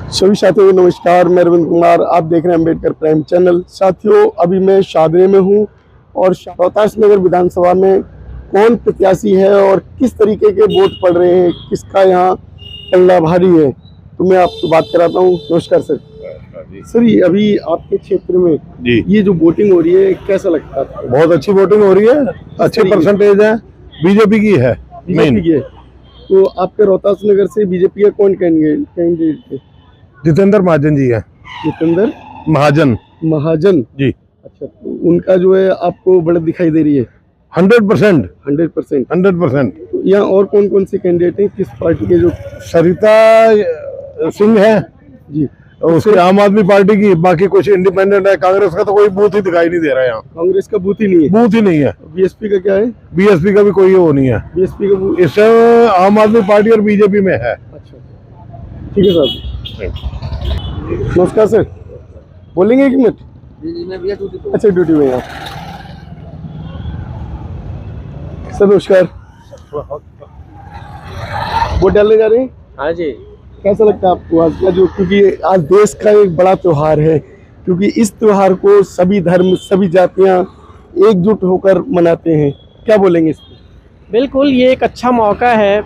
सभी साथियों को नमस्कार। मैं रविंद्र कुमार, आप देख रहे हैं अम्बेडकर प्राइम चैनल। साथियों, अभी मैं शादरे में हूं और रोहतास नगर विधानसभा में कौन प्रत्याशी है और किस तरीके के वोट पड़ रहे हैं, किसका यहां पल्ला भारी है, तो मैं आपको बात कराता हूं। नमस्कार सर। सर, ये अभी आपके क्षेत्र में जी ये जो वोटिंग हो रही है, कैसा लगता है? बहुत अच्छी वोटिंग हो रही है, अच्छे परसेंटेज है, बीजेपी की है। बीजेपी की है। तो आपके रोहतास नगर से बीजेपी का कौन कैंडिडेट है? जितेंद्र महाजन जी है। जितेंद्र महाजन जी। अच्छा, तो उनका जो है आपको बढ़त दिखाई दे रही है? 100%। तो यहाँ और कौन कौन से कैंडिडेट हैं, किस पार्टी के? जो सरिता सिंह है जी, उसकी आम आदमी पार्टी की, बाकी कुछ इंडिपेंडेंट है। कांग्रेस का तो कोई बूथ ही दिखाई नहीं दे रहा है यहाँ। कांग्रेस का बूथ ही नहीं है। बीएसपी का क्या है? बीएसपी का भी कोई वो नहीं है। बीएसपी का बूथ इस आम आदमी पार्टी और बीजेपी में है। अच्छा, ठीक है साहब। नमस्कार सर, बोलेंगे एक मिनट? अच्छा, ड्यूटी में आप। सर नमस्कार, वोट डालने जा रहे हैं? हाँ जी। कैसा लगता है आपको आज का, जो क्योंकि आज देश का एक बड़ा त्योहार है, क्योंकि इस त्योहार को सभी धर्म सभी जातियां एकजुट होकर मनाते हैं, क्या बोलेंगे इस पर? बिल्कुल, ये एक अच्छा मौका है।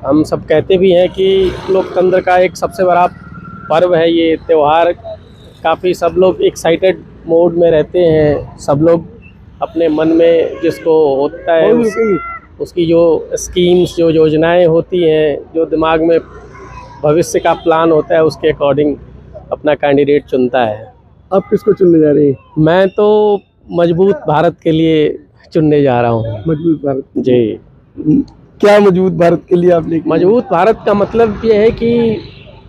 हम सब कहते भी हैं कि लोकतंत्र का एक सबसे बड़ा पर्व है ये त्यौहार। काफ़ी सब लोग एक्साइटेड मोड में रहते हैं। सब लोग अपने मन में जिसको होता है उसकी जो स्कीम्स, जो योजनाएं होती हैं, जो दिमाग में भविष्य का प्लान होता है, उसके अकॉर्डिंग अपना कैंडिडेट चुनता है। आप किसको चुनने जा रहे हैं? मैं तो मजबूत भारत के लिए चुनने जा रहा हूँ। मजबूत भारत जी। क्या मजबूत भारत के लिए आप लेके? मजबूत भारत का मतलब ये है कि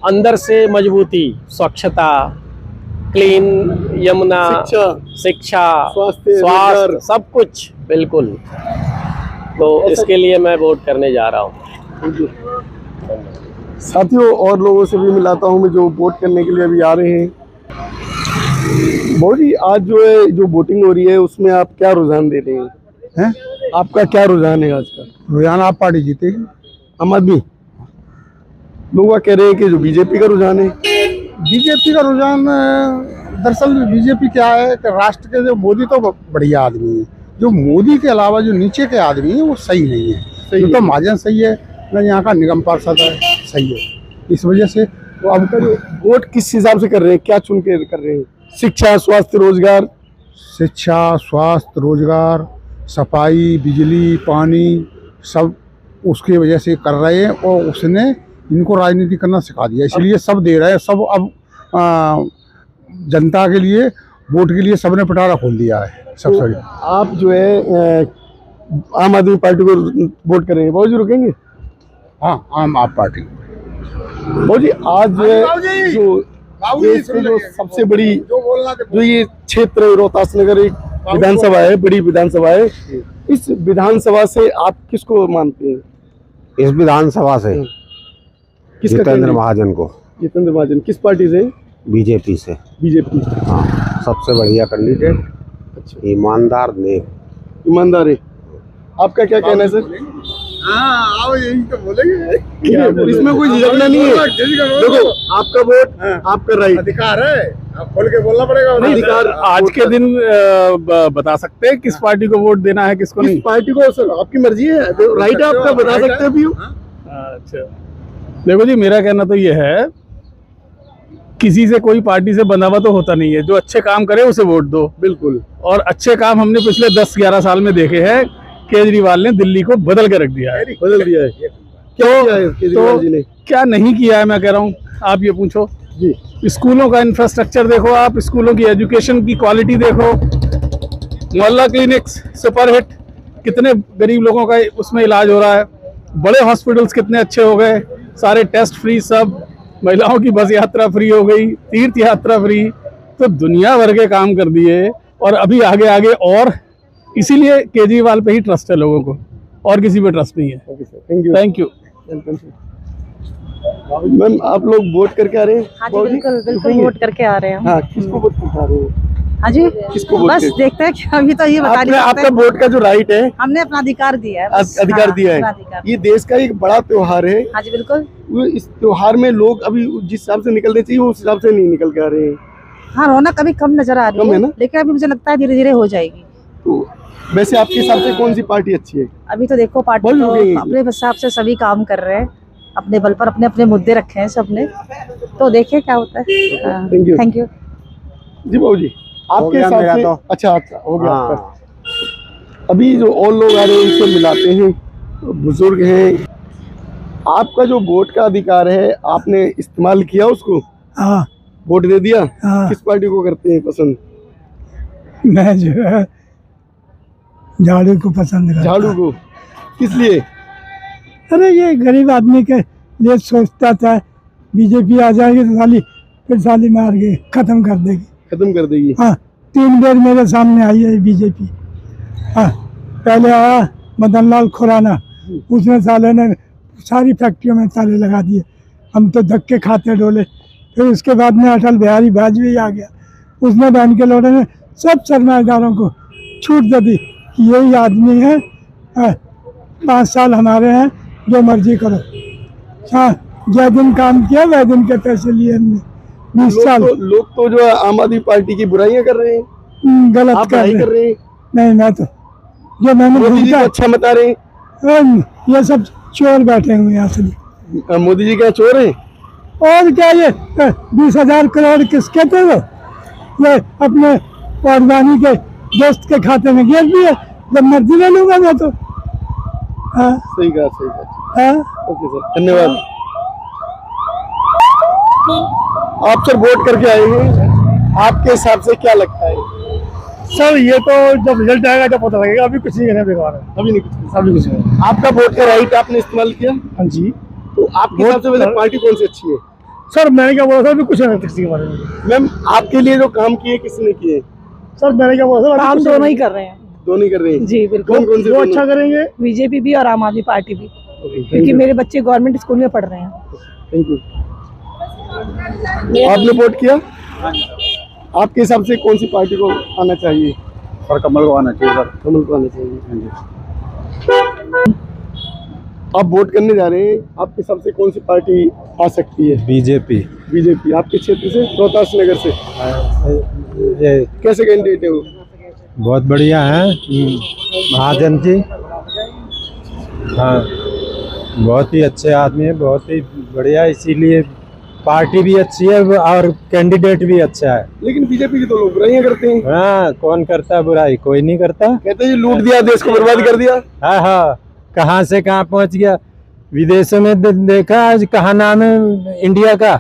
अंदर से मजबूती, स्वच्छता, क्लीन यमुना, शिक्षा, स्वास्थ्य, सब कुछ बिल्कुल। तो इसके लिए मैं वोट करने जा रहा हूँ। साथियों, और लोगों से भी मिलाता हूँ मैं जो वोट करने के लिए अभी आ रहे हैं। बहुत ही आज जो है जो वोटिंग हो रही है, उसमें आप क्या रुझान दे रहे हैं? आपका क्या रुझान है आज का? रुझान आप पार्टी जीतेगी, आम आदमी। लोग कह रहे हैं कि जो बीजेपी का रुझान है। बीजेपी का रुझान, दरअसल बीजेपी क्या है कि राष्ट्र के जो मोदी तो बढ़िया आदमी है, जो मोदी के अलावा जो नीचे के आदमी है वो सही नहीं है। तो महाजन सही है ना, यहाँ का निगम पार्षद है सही है। इस वजह से तो आपका जो वोट किस हिसाब से कर रहे हैं, क्या चुन के कर रहे हैं? शिक्षा, स्वास्थ्य, रोजगार, सफाई, बिजली, पानी, सब उसकी वजह से कर रहे हैं। और उसने इनको राजनीति करना सिखा दिया, इसलिए सब दे रहे हैं। सब अब जनता के लिए, वोट के लिए सबने पिटारा खोल दिया है। सब सही। आप जो है आम आदमी पार्टी को वोट कर रहे हैं? बहुत जी रुकेंगे? हाँ, आम आदमी पार्टी। बहुत जी, आज जो है जो सबसे बड़ी जो ये क्षेत्र रोहतास नगर एक विधानसभा है, बड़ी विधानसभा है। इस विधानसभा से आप किसको मानते हैं? इस विधानसभा से जितेंद्र महाजन को। जितेंद्र महाजन किस पार्टी से? बीजेपी से। बीजेपी, हाँ, सबसे बढ़िया कैंडिडेट। अच्छा, ईमानदार, नेक, ईमानदार है। आपका क्या कहना है सर? हाँ, आओ, यही तो बोलेंगे। इसमें कोई झिझकना नहीं है। देखो, आपका वोट आपका राइट, अधिकार है, आप खोल के बोलना पड़ेगा। अधिकार आज के दिन बता सकते हैं किस पार्टी को वोट देना है, किसको नहीं? पार्टी को सर आपकी मर्जी है, राइट है आपका, बता सकते हैं भी। अच्छा, देखो जी, मेरा कहना तो ये है, किसी से कोई पार्टी से बंधा हुआ तो होता नहीं है। जो अच्छे काम करे उसे वोट दो। बिल्कुल। और अच्छे काम हमने पिछले 10-11 साल में देखे हैं। केजरीवाल ने दिल्ली को बदल के रख दिया है। बदल दिया है। क्या किया है केजरीवाल जी ने? क्या नहीं किया है, मैं कह रहा हूँ, आप ये पूछो जी। स्कूलों का इंफ्रास्ट्रक्चर देखो, आप स्कूलों की एजुकेशन की क्वालिटी देखो, मोहल्ला क्लिनिक्स सुपरहिट, कितने गरीब लोगों का उसमें इलाज हो रहा है। बड़े हॉस्पिटल्स कितने अच्छे हो गए, सारे टेस्ट फ्री, सब महिलाओं की बस यात्रा फ्री हो गई, तीर्थ यात्रा फ्री। तो दुनिया भर के काम कर दिए और अभी आगे आगे, और इसीलिए केजरीवाल पे ही ट्रस्ट है लोगों को, और किसी पे ट्रस्ट नहीं है। Thank you. मैम, आप लोग वोट करके आ रहे हैं? हाँ जी, बिल्कुल वोट करके आ रहे हैं। हाँ, किसको वोट करके आ रहे हैं? हाँ जी, किसको वोट बस दें? देखते हैं कि अभी तो ये बता आपने नहीं आपका सकते। वोट का जो राइट है, हमने अपना अधिकार दिया है बस। अधिकार हाँ, दिया अपना है, अधिकार। ये देश का एक बड़ा त्योहार है। हाँ जी बिल्कुल। वो इस त्योहार में लोग अभी जिस हिसाब से निकलने चाहिए उस हिसाब से नहीं निकल के आ रहे हैं। हाँ, रौनक अभी कम नजर आ कम रही है है ना? लेकिन अभी मुझे लगता है धीरे धीरे हो जाएगी। तो वैसे आपके हिसाब से कौन सी पार्टी अच्छी है? अभी तो देखो पार्टी बहुत तो लोग हैं। अपने हिसाब से सभी काम कर रहे हैं, अपने बल पर अपने अपने मुद्दे रखे हैं सबने, तो देखिए क्या होता है। Thank you. Thank you. जी बाबू जी, आपके गया हिसाब मेरा से तो। अच्छा हो गया हाँ। आपका। अभी जो और लोग आ रहे हैं उनसे मिलाते हैं, बुजुर्ग हैं। आपका जो वोट का अधिकार है, आपने इस्तेमाल किया उसको? हाँ वोट दे दिया? हाँ। किस पार्टी को करते हैं पसंद? मैं जो है झाड़ू को पसंद करता झाड़ू हूँ। को? किस लिए? अरे ये गरीब आदमी के लिए सोचता था बीजेपी आ जाएगी तो साली मार के खत्म कर देगी। खत्म कर देगी? हाँ, 3 बार मेरे सामने आई है बीजेपी। हाँ, पहले आया मदन लाल खुराना, उसने साले ने सारी फैक्ट्रियों में ताले लगा दिए, हम तो धक्के खाते डोले। फिर उसके बाद में अटल बिहारी वाजपेयी आ गया, उसने बहन के लोगों ने सब सरमाएदारों को छूट दे दी कि यही आदमी है, 5 साल हमारे हैं, जो मर्जी करो। हाँ, जै दिन काम किया वह दिन के पैसे लिए हमने। 20 साल लोग तो जो है आम आदमी पार्टी की बुराइयां कर रहे हैं, गलत आप कर बुराई रहे कर रहे हैं। नहीं, मैं तो जो मैंने मोदी जी को भूखा अच्छा बता रहे हैं। ये सब चोर बैठे हुए हैं असली। मोदी जी क्या चोर हैं? और क्या ये 20,000 करोड़ किसके थे वो? ये अपने वाडवानी के दोस्त के खाते में गिर दिए, जब मर्जी ले लूंगा मैं तो। हाँ सही कहा, सही कहा। हाँ। ओके सर, धन्यवाद। आप सर वोट करके आए हैं, आपके हिसाब से क्या लगता है? सर ये तो जब रिजल्ट आएगा तब पता लगेगा, अभी कुछ नहीं करना बेकार है। अभी नहीं कुछ। अभी कुछ नहीं। आपका वोट का राइट आपने इस्तेमाल किया, हाँ जी तो आपके हिसाब से वैसे पार्टी कौन सी अच्छी है? सर, मैंने क्या बोला था अभी कुछ नहीं किसी के बारे में। मैम, आपके लिए जो काम किए किसने किए? सर मैंने क्या बोला था, हम दोनों ही कर रहे हैं दोनों ही कर रहे हैं। जी बिल्कुल। कौन कौन से जो दोनों? अच्छा करेंगे। बीजेपी भी और आम आदमी पार्टी भी, Okay, क्योंकि thank you, मेरे बच्चे गवर्नमेंट स्कूल में पढ़ रहे हैं। thank you। आपने वोट किया? आपके हिसाब से कौन सी पार्टी को आना चाहिए? सर कमल को आना चाहिए सर। कमल को आना चाहिए। आप वोट करने जा रहे हैं, आपके हिसाब से कौन सी पार्टी आ सकती है? बीजेपी। बीजेपी। आपके क्षेत्र से, रोहतास नगर से ये कैसे कैंडिडेट है वो? बहुत बढ़िया है महाजन जी। हाँ, बहुत ही अच्छे आदमी है, बहुत ही बढ़िया, इसीलिए पार्टी भी अच्छी है और कैंडिडेट भी अच्छा है। लेकिन बीजेपी की तो लोग बुराइयां करते हैं। हाँ, कौन करता है बुराई? कोई नहीं करता। कहते हैं जी लूट दिया, देश को बर्बाद कर दिया। हाँ हाँ, कहाँ से कहाँ पहुँच गया। विदेशों में देखा आज कहाँ नाम है इंडिया का,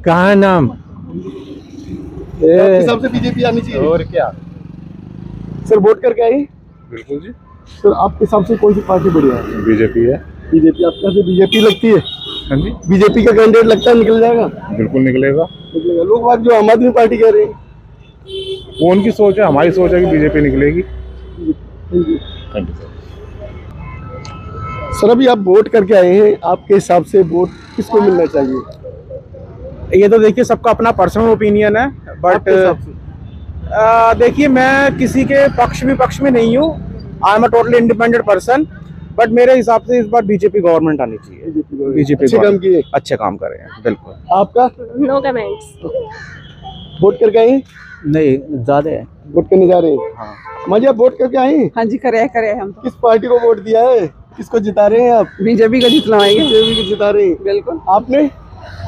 कहाँ नाम। आपके हिसाब से बीजेपी आनी चाहिए। और क्या सर वोट करके आए? बिल्कुल जी, सर आपके हिसाब से कौन सी पार्टी बढ़िया है? बीजेपी है। बीजेपी। आपके से बीजेपी लगती है? हाँ जी, बीजेपी का कैंडिडेट लगता है निकल जाएगा? बिल्कुल निकलेगा। निकलेगा। लोग बात जो आम आदमी पार्टी कह रहे हैं। वो उनकी सोच है, हमारी सोच है कि बीजेपी निकलेगी। Thank you. Thank you sir. Sir अभी आप वोट करके आए हैं, आपके हिसाब से वोट किसको मिलना चाहिए? ये तो देखिए सबका अपना पर्सनल ओपिनियन है, बट आपके हिसाब से? देखिए मैं किसी के पक्ष विपक्ष में नहीं हूँ। I am a totally independent person, but मेरे हिसाब से इस बार बीजेपी गवर्नमेंट आनी चाहिए। बीजेपी अच्छे काम किए? अच्छे काम कर रहे हैं, बिल्कुल। आपका नो कमेंट्स। वोट करके आए हैं? नहीं, ज्यादा है। वोट करने जा रहे हैं? हाँ। माजी आप वोट करके आए हैं? हाँ जी, करे हम किस पार्टी को वोट दिया है? किसको जिता रहे हैं आप? बीजेपी को जितवाएंगे। बीजेपी को जिता रहे हैं। बिल्कुल। आपने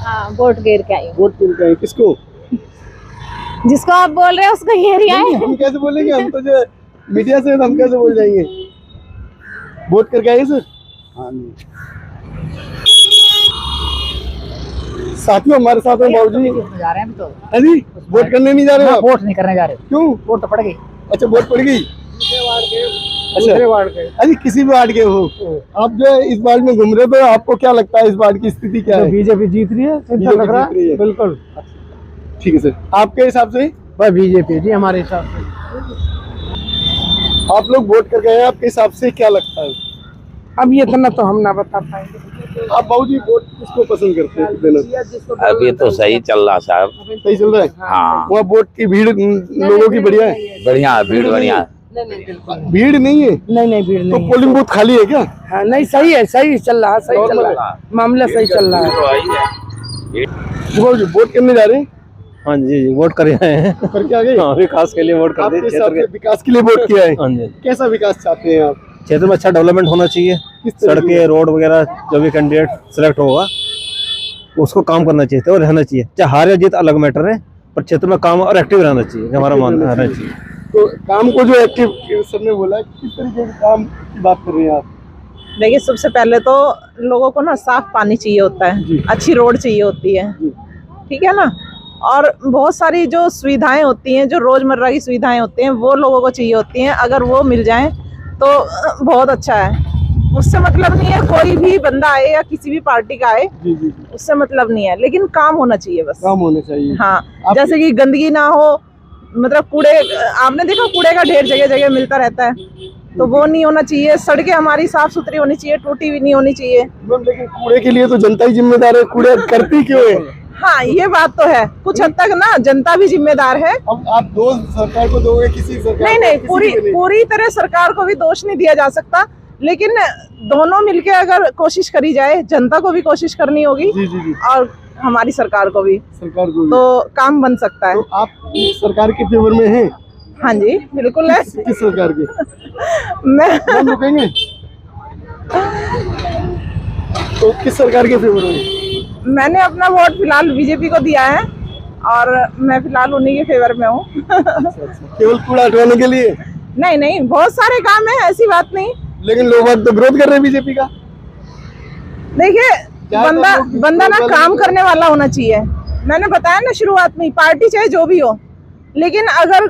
हाँ, वोट गिर के आई। वोट करके आए किसको? जिसको आप बोल रहे हैं उसको गिर नहीं, हम कैसे बोलेंगे? हम तो जो मीडिया से हम कैसे बोल जाएंगे? वोट करके आए सर? हाँ जी। साथियों हमारे साथ में बाबू जी जा रहे हैं तो। हाँ जी, वोट करने नहीं जा रहे हो आप? वोट नहीं करने जा रहे। क्यों? वोट तो पड़ गई। अच्छा, वोट पड़ गई। अच्छा, वार्ड के अरे किसी भी वार्ड के हो, आप जो है इस वार्ड में घूम रहे हो, तो आपको क्या लगता है इस वार्ड की स्थिति क्या है? बीजेपी जीत रही है, चिंता बीजेपी लग रहा जीत रही है। है। बिल्कुल। ठीक है सर, आपके हिसाब से? बस बीजेपी जी हमारे हिसाब से। आप लोग वोट करके आए हैं, आपके हिसाब से क्या लगता है? अब ये इतना तो हम ना बता पाएंगे। आप बाबूजी वोट किसको पसंद करते हैं देना? अभी तो सही चल रहा साहब। सही चल रहा है। हाँ वहाँ वोट की भीड़ लोगों की बढ़िया है? बढ़िया है, भीड़ बढ़िया है। भीड़ नहीं है नहीं भीड़ तो पोलिंग बूथ खाली है क्या? हाँ नहीं सही है, सही चल रहा है, सही चल रहा है, मामला सही चल रहा है। बाबूजी वोट करने जा रहे हैं? हाँ जी वोट कर आए हैं। करके आ गए? हाँ, विकास के लिए वोट कर आपके दिए। हिसाब से विकास के लिए वोट किया है? हाँ जी, कैसा विकास चाहते हैं आप? क्षेत्र में अच्छा डेवलपमेंट होना चाहिए। किस तरह की? सड़कें, रोड वगैरह, जो भी कैंडिडेट सिलेक्ट होगा उसको काम करना चाहिए और रहना चाहिए। चाहे हार या जीत अलग मैटर है, पर क्षेत्र में काम और एक्टिव रहना चाहिए, हमारा मानना रहना चाहिए। तो काम को जो एक्टिव सर ने बोला, किस तरीके के काम की बात कर रहे हैं आप? देखिए सबसे पहले तो लोगों को ना साफ पानी चाहिए होता है, अच्छी रोड चाहिए होती है, ठीक है ना, और बहुत सारी जो सुविधाएं होती हैं, जो रोजमर्रा की सुविधाएं होती हैं, वो लोगों को चाहिए होती हैं। अगर वो मिल जाएं तो बहुत अच्छा है। उससे मतलब नहीं है कोई भी बंदा आए या किसी भी पार्टी का आए, उससे मतलब नहीं है, लेकिन काम होना चाहिए बस। काम होना चाहिए। हाँ, जैसे कि गंदगी ना हो, मतलब कूड़े, आपने देखा कूड़े का ढेर जगह जगह मिलता रहता है, तो वो नहीं होना चाहिए। सड़कें हमारी साफ सुथरी होनी चाहिए, टूटी भी नहीं होनी चाहिए। लेकिन कूड़े के लिए तो जनता ही जिम्मेदार है, कूड़े करती क्यों है? हाँ ये बात तो है, कुछ हद तक ना जनता भी जिम्मेदार है। अब आप दोष सरकार को दोगे, किसी सरकार नहीं पूरी तरह सरकार को भी दोष नहीं दिया जा सकता, लेकिन दोनों मिलके अगर कोशिश करी जाए, जनता को भी कोशिश करनी होगी और हमारी सरकार को भी, तो काम बन सकता है। तो आप सरकार के फेवर में हैं? हाँ जी बिल्कुल है। किस सरकार के? मैं रुकेंगे तो किस सरकार के फेवर में? मैंने अपना वोट फिलहाल बीजेपी को दिया है और मैं फिलहाल उन्हीं के फेवर में हूँ। केवल कूड़ा हटवाने के लिए? नहीं बहुत सारे काम है, ऐसी बात नहीं। लेकिन लोग तो विरोध कर रहे हैं बीजेपी का। देखिए बंदा ना काम करने वाला होना चाहिए। मैंने बताया ना शुरुआत में, पार्टी चाहे जो भी हो, लेकिन अगर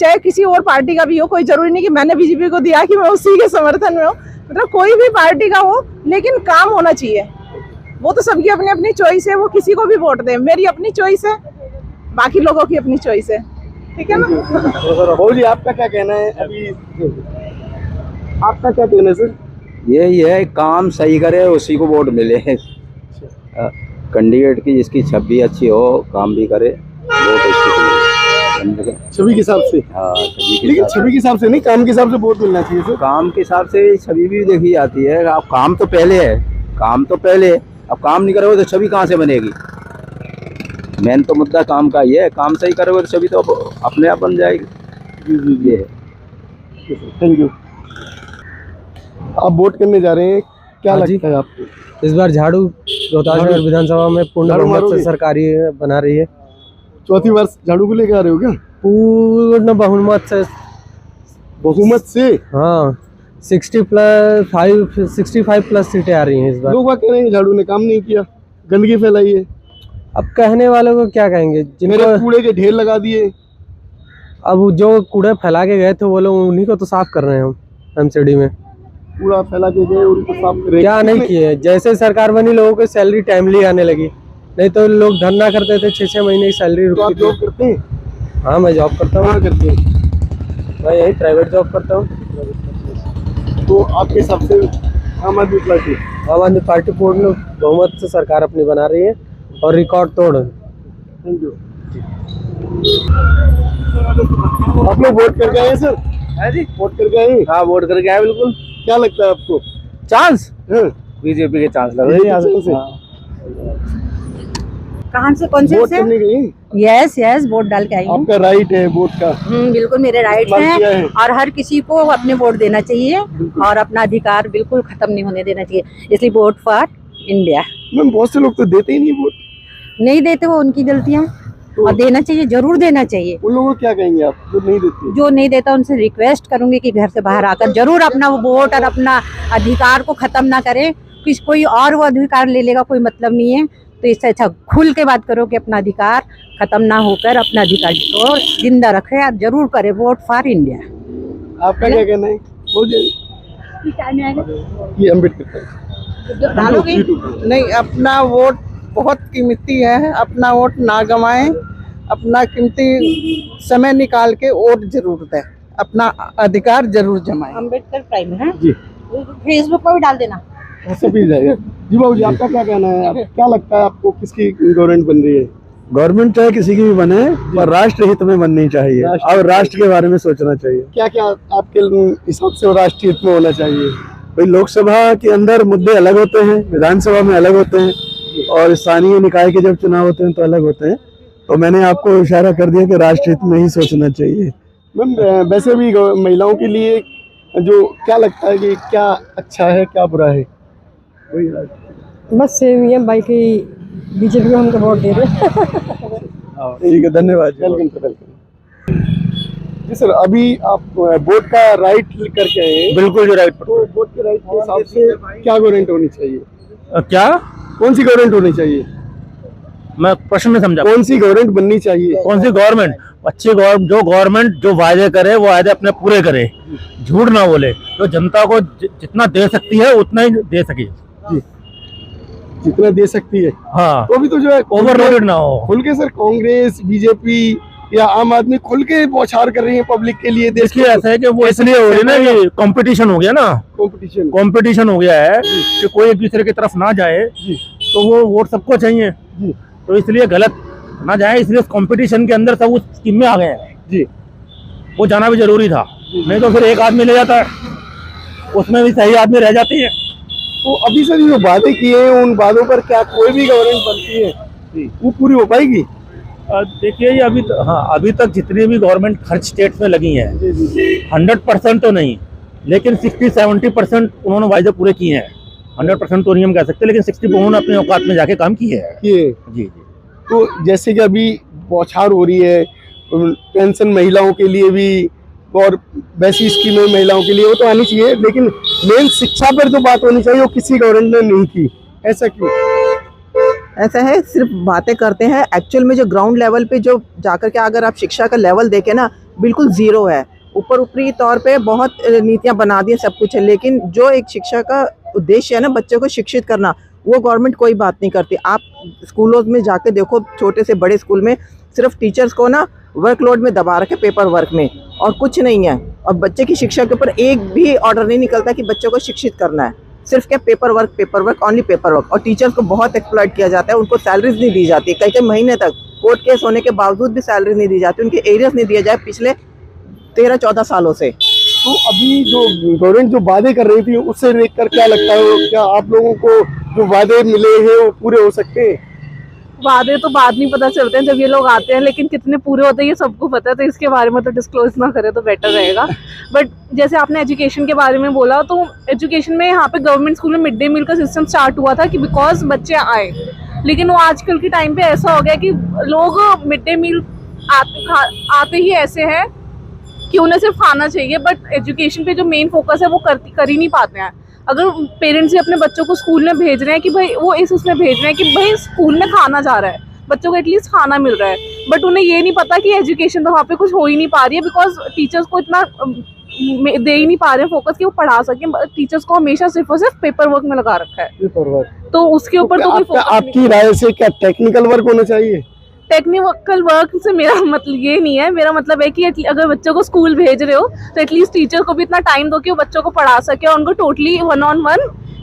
चाहे किसी और पार्टी का भी हो, कोई जरूरी नहीं कि मैंने बीजेपी को दिया कि मैं उसी के समर्थन में हूँ। मतलब कोई भी पार्टी का हो, लेकिन काम होना चाहिए। वो तो सबकी अपनी अपनी चॉइस है, वो किसी को भी वोट दे, मेरी अपनी चॉइस है, बाकी लोगों की अपनी चॉइस है, ठीक है ना। बाबू जी आपका क्या कहना है? अभी आपका क्या कहना है सर? यही है, काम सही करे उसी को वोट मिले। कैंडिडेट की जिसकी छवि अच्छी हो, काम भी करे, वोट उसी को मिले। छवि के हिसाब से? हाँ लेकिन छवि के हिसाब से नहीं, काम के हिसाब से वोट मिलना चाहिए सर। काम के हिसाब से छवि भी देखी जाती है। अब काम तो पहले है, काम तो पहले, अब काम नहीं करोगे तो छवि कहाँ से बनेगी? मेन तो मुद्दा काम का ही है, काम सही करोगे तो छवि तो अपने आप बन जाएगी। ये है। Thank you. आप वोट करने जा रहे हैं, क्या लगता है आपको? इस बार झाड़ू रोहतास नगर विधानसभा में पूर्ण बहुमत से सरकारी बना रही है। चौथी बार झाड़ू को लेकर आ रहे हो क्या? पूर्ण बहुमत से। बहुमत से? हाँ, 65 प्लस सीटें आ रही हैं इस बार। लोग कह रहे हैं झाड़ू ने काम नहीं किया, गंदगी फैलाई है। अब कहने वालों को क्या कहेंगे, जिनको कूड़े के ढेर लगा दिए। अब जो कूड़े फैला के गए थे वो लोग, उन्हीं को तो साफ कर रहे हैं हम एमसीडी में। कूड़ा फैला के गए, उनको साफ कर रहे हैं। क्या नहीं किए? जैसे सरकार बनी, लोगों को सैलरी टाइमली आने लगी, नहीं तो लोग धरना करते थे, 6-6 महीने की सैलरी रुकती थी। जॉब करते हैं? हाँ मैं जॉब करता हूँ। कहाँ करते हैं? मैं यही प्राइवेट जॉब करता हूँ। तो आपके हिसाब से आम आदमी पार्टी पूर्ण बहुमत से सरकार अपनी बना रही है और रिकॉर्ड तोड़। Thank you. आप लोग वोट करके आए सर? है जी, वोट करके आए? हाँ वोट करके आए बिल्कुल। क्या लगता है आपको? चांस हाँ। बीजेपी के चांस लग रहे हैं। कहाँ से, कौन से? वोट करने गई? यस वोट डाल के आई हूँ। आपका राइट है वोट का। बिल्कुल मेरे राइट हैं, और हर किसी को अपने वोट देना चाहिए और अपना अधिकार बिल्कुल खत्म नहीं होने देना चाहिए, इसलिए वोट फॉर इंडिया। मैम बहुत से लोग तो देते ही नहीं वोट। नहीं देते, वो उनकी गलतियाँ, और देना चाहिए, जरूर देना चाहिए। उन लोगों को क्या कहेंगे आप जो नहीं देते? जो नहीं देता उनसे रिक्वेस्ट करूंगी कि घर से बाहर आकर जरूर अपना वोट और अपना अधिकार को खत्म ना करे। कोई और वो अधिकार ले लेगा, कोई मतलब नहीं है, तो इससे अच्छा खुल के बात करो कि अपना अधिकार खत्म ना होकर अपना अधिकार को जिंदा रखे। आप जरूर करें वोट फॉर इंडिया। आपका क्या कहना है? ये अम्बेडकर नहीं, अपना वोट बहुत कीमती है, अपना वोट ना गंवाएं, अपना कीमती समय निकाल के वोट जरूर दें, अपना अधिकार जरूर जमाएं। अम्बेडकर प्राइम है जी, फेसबुक पर भी डाल देना। सब ही जाएगा। जी बाबू जी, आपका क्या कहना है? क्या लगता है आपको, किसकी गवर्नमेंट बन रही है? गवर्नमेंट चाहे किसी की भी बने, पर राष्ट्र हित में बननी चाहिए और राष्ट्र के बारे में सोचना चाहिए। क्या क्या आपके हिसाब से राष्ट्रीय हित में होना चाहिए? भाई, लोकसभा के अंदर मुद्दे अलग होते हैं, विधानसभा में अलग होते हैं, और स्थानीय निकाय के जब चुनाव होते हैं तो अलग होते हैं। तो मैंने आपको इशारा कर दिया कि राष्ट्र हित में ही सोचना चाहिए। मैम, वैसे भी महिलाओं के लिए जो क्या लगता है कि क्या अच्छा है, क्या बुरा है? वही राष्ट्रीय। बस सेम ये भाई की बीजेपी को हमको वोट दे रहे। ठीक है, धन्यवाद जी। Welcome sir, welcome. जी सर, अभी आप वोट का राइट करके आए हैं। बिल्कुल जो राइट तो वोट के राइट के हिसाब से क्या गवर्नमेंट होनी चाहिए? क्या कौन सी गवर्नमेंट होनी चाहिए? मैं प्रश्न में समझा। कौन सी गवर्नमेंट बननी चाहिए? कौन सी गवर्नमेंट? अच्छी जो गवर्नमेंट जो वायदे करे वो वायदे अपने पूरे करे, झूठ ना बोले, जो जनता को जितना दे सकती है उतना ही दे सके। जितना दे सकती है। हाँ, तो अभी तो जो है ओवरलोडेड ना हो। खुल के सर कांग्रेस, बीजेपी या आम आदमी खुल के बौछार कर रही है पब्लिक के लिए। देखिए, ऐसा है कि वो इसलिए हो रही है ना कि कंपटीशन हो गया ना, कंपटीशन हो गया है कि कोई एक दूसरे की तरफ ना जाए, तो वो वोट सबको चाहिए, तो इसलिए गलत ना जाए, इसलिए कंपटीशन के अंदर सब उस स्कीम में आ गए हैं जी। वो जाना भी जरूरी था, नहीं तो फिर एक आदमी ले जाता है, उसमें भी सही आदमी रह जाती है। तो अभी सर जो वादे किए हैं, उन वादों पर क्या कोई भी गवर्नमेंट बनती है वो पूरी हो पाएगी? देखिए, ये अभी तक जितनी भी गवर्नमेंट खर्च स्टेट में लगी हैं 100% तो नहीं, लेकिन 60-70% उन्होंने वायदे पूरे किए हैं। 100% तो नहीं हम कह सकते, लेकिन 60% उन्होंने अपने औकात में जाके काम किए हैं। जी। तो जैसे कि अभी बौछार हो रही है, पेंशन महिलाओं के लिए भी और वैसी स्कीमें महिलाओं के लिए, वो तो आनी चाहिए, लेकिन मेन शिक्षा पर जो बात होनी चाहिए वो किसी गवर्नमेंट ने नहीं की। ऐसा क्यों? ऐसा है, सिर्फ बातें करते हैं, एक्चुअल में जो ग्राउंड लेवल पे जो जाकर के अगर आप शिक्षा का लेवल देखें ना, बिल्कुल जीरो है। ऊपरी तौर पे बहुत नीतियां बना दी, सब कुछ है, लेकिन जो एक शिक्षा का उद्देश्य है ना, बच्चों को शिक्षित करना, वो गवर्नमेंट कोई बात नहीं करती। आप स्कूलों में जाके देखो, छोटे से बड़े स्कूल में सिर्फ टीचर्स को ना वर्कलोड में दबा रखे, पेपर वर्क में, और कुछ नहीं है। और बच्चे की शिक्षा के ऊपर एक भी ऑर्डर नहीं निकलता कि बच्चों को शिक्षित करना है। सिर्फ क्या paper work, only paper work. और टीचर्स को बहुत एक्सप्लॉइट किया जाता है, उनको सैलरीज नहीं दी जाती, कई महीने तक कोर्ट केस होने के बावजूद भी सैलरी नहीं दी जाती, उनके एरियर्स नहीं दिया जाए पिछले 13-14 सालों से। तो अभी जो गवर्नमेंट जो वादे कर रही थी, उससे देखकर क्या लगता है, क्या आप लोगों को जो वादे मिले हैं वो पूरे हो सकते हैं? वादे तो बाद में पता चलते हैं जब ये लोग आते हैं, लेकिन कितने पूरे होते हैं ये सबको पता है, तो इसके बारे में तो डिस्क्लोज ना करें तो बेटर रहेगा। बट जैसे आपने एजुकेशन के बारे में बोला, तो एजुकेशन में यहाँ पे गवर्नमेंट स्कूल में मिड डे मील का सिस्टम स्टार्ट हुआ था कि बिकॉज बच्चे आए, लेकिन वो आजकल के टाइम पे ऐसा हो गया कि लोग मिड डे मील आते ही ऐसे हैं कि उन्हें सिर्फ खाना चाहिए, बट एजुकेशन पे जो मेन फोकस है वो कर ही नहीं पाते हैं। अगर पेरेंट्स ही अपने बच्चों को स्कूल में भेज रहे हैं कि भाई वो उसमें भेज रहे हैं कि भाई स्कूल में खाना जा रहा है, बच्चों को एटलीस्ट खाना मिल रहा है, बट उन्हें ये नहीं पता कि एजुकेशन तो वहाँ पे कुछ हो ही नहीं पा रही है, बिकॉज टीचर्स को इतना दे ही नहीं पा रहे हैं फोकस कि वो पढ़ा सके। टीचर्स को हमेशा सिर्फ और सिर्फ पेपर वर्क में लगा रखा है, पेपर वर्क, तो उसके ऊपर तो कोई फोकस नहीं। आपकी राय से क्या टेक्निकल वर्क होना चाहिए? टेक्निकल वर्क से मेरा मतलब ये नहीं है, मेरा मतलब है कि अगर बच्चों को स्कूल भेज रहे हो तो एटलीस्ट टीचर को भी इतना टाइम दो कि वो बच्चों को पढ़ा सके और उनको टोटली 1-on-1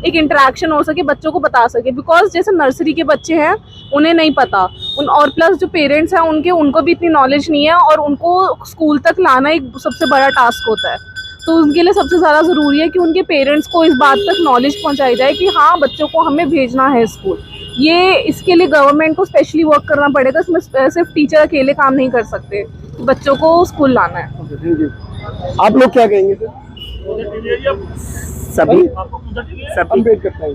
एक इंटरेक्शन हो सके, बच्चों को बता सके। बिकॉज जैसे नर्सरी के बच्चे हैं उन्हें नहीं पता, और प्लस जो पेरेंट्स हैं उनको भी इतनी नॉलेज नहीं है, और उनको स्कूल तक लाना एक सबसे बड़ा टास्क होता है। तो उनके लिए सबसे ज़्यादा ज़रूरी है कि उनके पेरेंट्स को इस बात तक नॉलेज पहुँचाई जाए कि हाँ बच्चों को हमें भेजना है स्कूल। ये इसके लिए गवर्नमेंट को स्पेशली वर्क करना पड़ेगा, इसमें सिर्फ टीचर अकेले काम नहीं कर सकते, बच्चों को स्कूल लाना है। आप लोग क्या कहेंगे सर?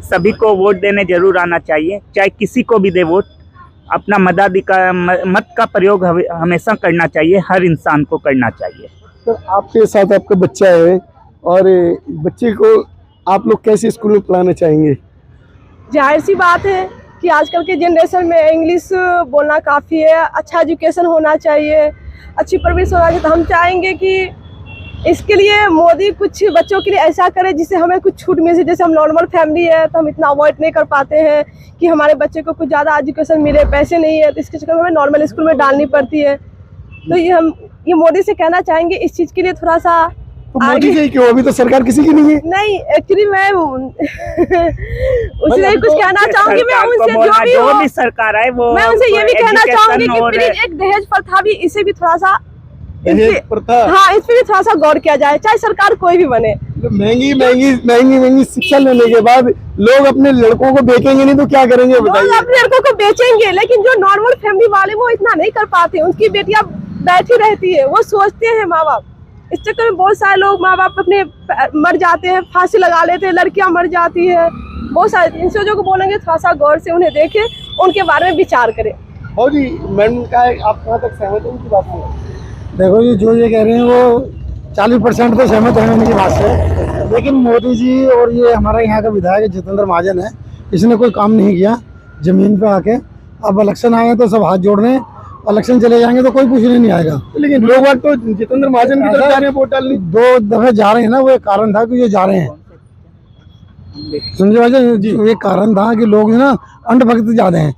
सभी को वोट देने जरूर आना चाहिए, चाहे किसी को भी दे वोट। अपना मत का प्रयोग हमेशा करना चाहिए, हर इंसान को करना चाहिए। सर, आपके साथ आपका बच्चा है, और बच्चे को आप लोग कैसे स्कूल में पढ़ाना चाहेंगे? जाहिर सी बात है कि आजकल के जनरेशन में इंग्लिश बोलना काफ़ी है, अच्छा एजुकेशन होना चाहिए, अच्छी परवरिश होना चाहिए। तो हम चाहेंगे कि इसके लिए मोदी कुछ बच्चों के लिए ऐसा करे जिससे हमें कुछ छूट मिल सके। जैसे हम नॉर्मल फैमिली है तो हम इतना अवॉइड नहीं कर पाते हैं कि हमारे बच्चे को कुछ ज़्यादा एजुकेशन मिले, पैसे नहीं है, तो इसके चक्कर में हमें नॉर्मल स्कूल में डालनी पड़ती है। तो ये मोदी से कहना चाहेंगे इस चीज़ के लिए थोड़ा सा तो मोदी जी क्यों? अभी तो सरकार किसी की नहीं है। नहीं, एक्चुअली मैं उससे कुछ कहना चाहूंगी, मैं उनसे जो भी सरकार है वो, मैं उनसे ये भी कहना चाहूंगी कि प्लीज एक दहेज प्रथा भी, इसे भी थोड़ा सा, हाँ, इस पे भी थोड़ा सा गौर किया जाए, चाहे सरकार कोई भी बने। महंगी शिक्षा लेने के बाद लोग अपने लड़कों को बेचेंगे नहीं तो क्या करेंगे बताइए? लोग अपने लड़कों को बेचेंगे, लेकिन जो नॉर्मल फैमिली वाले वो इतना नहीं कर पाते। उनकी बेटियां बैठी रहती है, वो सोचते हैं माँ बाप, इस चक्कर में बहुत सारे लोग माँ बाप अपने मर जाते हैं, फांसी लगा लेते हैं, लड़कियां मर जाती है। बहुत सारे इन चीजों को बोलेंगे, थोड़ा सा गौर से उन्हें देखें, उनके बारे में विचार करें। और जी मैडम का आप कहाँ तक सहमत हैं उनकी बात में? देखो जी, जो ये कह रहे हैं वो 40% तो सहमत है उनकी बात से, लेकिन मोदी जी और ये हमारा यहाँ का विधायक जितेंद्र महाजन है, इसने कोई काम नहीं किया जमीन पे आके। अब इलेक्शन आए तो सब हाथ जोड़ रहे हैं, इलेक्शन चले जाएंगे तो कोई पूछने नहीं आएगा। लेकिन लोग आज तो जितेंद्र महाजन की तरफ जा रहे हैं वोट डालने। 2 दफे जा रहे हैं ना, वो एक कारण था कि ये जा रहे हैं, समझे भाई जी? एक कारण था कि लोग ना अंधभक्त ज्यादा हैं,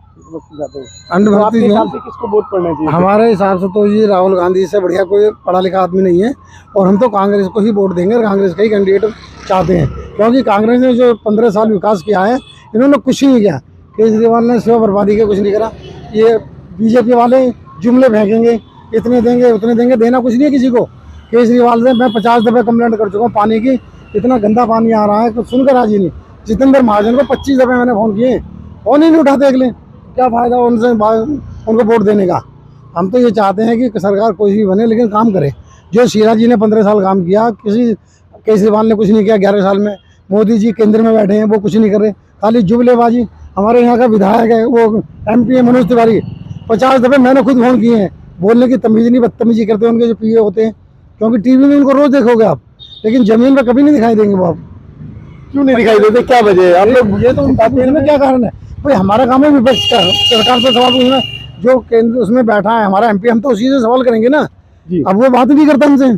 अंधभक्ति। किसको वोट पड़ना चाहिए? हमारे हिसाब से तो ये राहुल गांधी से बढ़िया कोई पढ़ा लिखा आदमी नहीं है, और हम तो कांग्रेस को ही वोट देंगे, कांग्रेस का ही कैंडिडेट चाहते हैं, क्योंकि कांग्रेस ने जो 15 साल विकास किया है, इन्होंने कुछ ही नहीं किया। केजरीवाल ने सेवा बर्बादी का कुछ नहीं करा। ये बीजेपी वाले जुमले फेंकेंगे, इतने देंगे उतने देंगे, देना कुछ नहीं है किसी को। केजरीवाल से मैं 50 दफे कंप्लेंट कर चुका हूँ पानी की, इतना गंदा पानी आ रहा है, कुछ सुनकर राजी नहीं। जितेंद्र महाजन को 25 दफे मैंने फोन किए, फोन ही नहीं उठाते। अगले क्या फायदा उनसे उनको वोट देने का? हम तो ये चाहते हैं कि सरकार कोई भी बने लेकिन काम करे। जो शीला जी ने 15 साल काम किया, केजरीवाल ने कुछ नहीं किया 11 साल में। मोदी जी केंद्र में बैठे हैं, वो कुछ नहीं कर रहे, खाली जुमलेबाजी। हमारे यहाँ का विधायक है, वो MP है मनोज तिवारी, 50 दफे मैंने खुद फोन किए हैं, बोलने की तमीज़ नहीं, बदतमीजी करते हैं उनके जो PA होते हैं। क्योंकि टीवी में उनको रोज देखोगे आप, लेकिन जमीन पर कभी नहीं दिखाई देंगे वो। आप क्यों नहीं दिखाई देते? क्या वजह है? आप लोग ये तो बताते हैं क्या कारण है भाई? हमारा काम है विपक्ष का, सरकार से सवाल पूछना। जो केंद्र उसमें बैठा है हमारा MP, हम तो उसी से सवाल करेंगे ना। अब वो बात नहीं करता हमसे,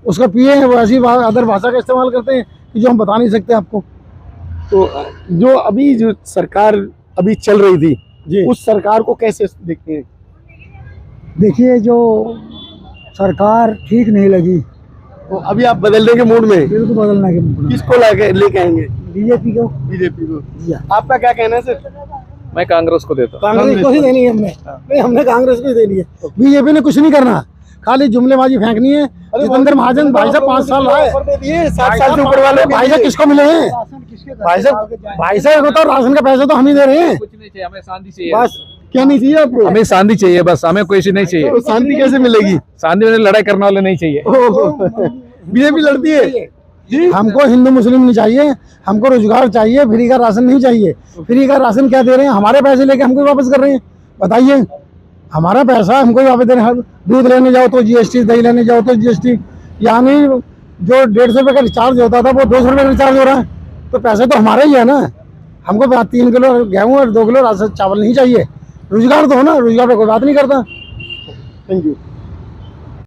उसका PA है, वो ऐसी अदर भाषा का इस्तेमाल करते हैं कि जो हम बता नहीं सकते आपको। तो जो अभी जो सरकार अभी चल रही थी जी, उस सरकार को कैसे देखते हैं? देखिए, जो सरकार ठीक नहीं लगी तो अभी आप बदलने के मूड में? बिल्कुल बदलने के मूड में। किसको लेके आएंगे? बीजेपी को। बीजेपी को। आपका क्या कहना है सर? मैं कांग्रेस को देता हूँ। कांग्रेस को ही देनी है हमने, हमने कांग्रेस को ही देनी है। बीजेपी ने कुछ नहीं करना, खाली जुमलेबाजी फेंकनी है। जितेंद्र महाजन भाई साहब 5 साल रहा है, 7 साल से ऊपर वाले भाई साहब किसको मिले हैं? भाई साहब तो राशन का पैसा तो हम ही दे रहे हैं। कुछ नहीं चाहिए, हमें शांति चाहिए। बस क्या नहीं चाहिए आपको? हमें शांति चाहिए, बस हमें कोई चीज नहीं चाहिए। तो शांति कैसे मिलेगी? शांति में लड़ाई करने वाले नहीं चाहिए। बीजेपी लड़ती है जी। हमको हिंदू मुस्लिम नहीं चाहिए, हमको रोजगार चाहिए, फ्री का राशन नहीं चाहिए। फ्री का राशन क्या दे रहे हैं? हमारे पैसे लेके हमको वापस कर रहे हैं। बताइए, हमारा पैसा हमको ही वापस दे रहे हैं। दूध लेने जाओ तो GST, दही लेने जाओ तो GST, यानी जो 150 रुपये का रिचार्ज होता था वो 200 रुपये का रिचार्ज हो रहा है। तो पैसे तो हमारा ही है ना। हमको 3 किलो गेहूँ और 2 किलो चावल नहीं चाहिए। रोजगार तो हो ना, रोजगार पे कोई बात नहीं करता। Thank you.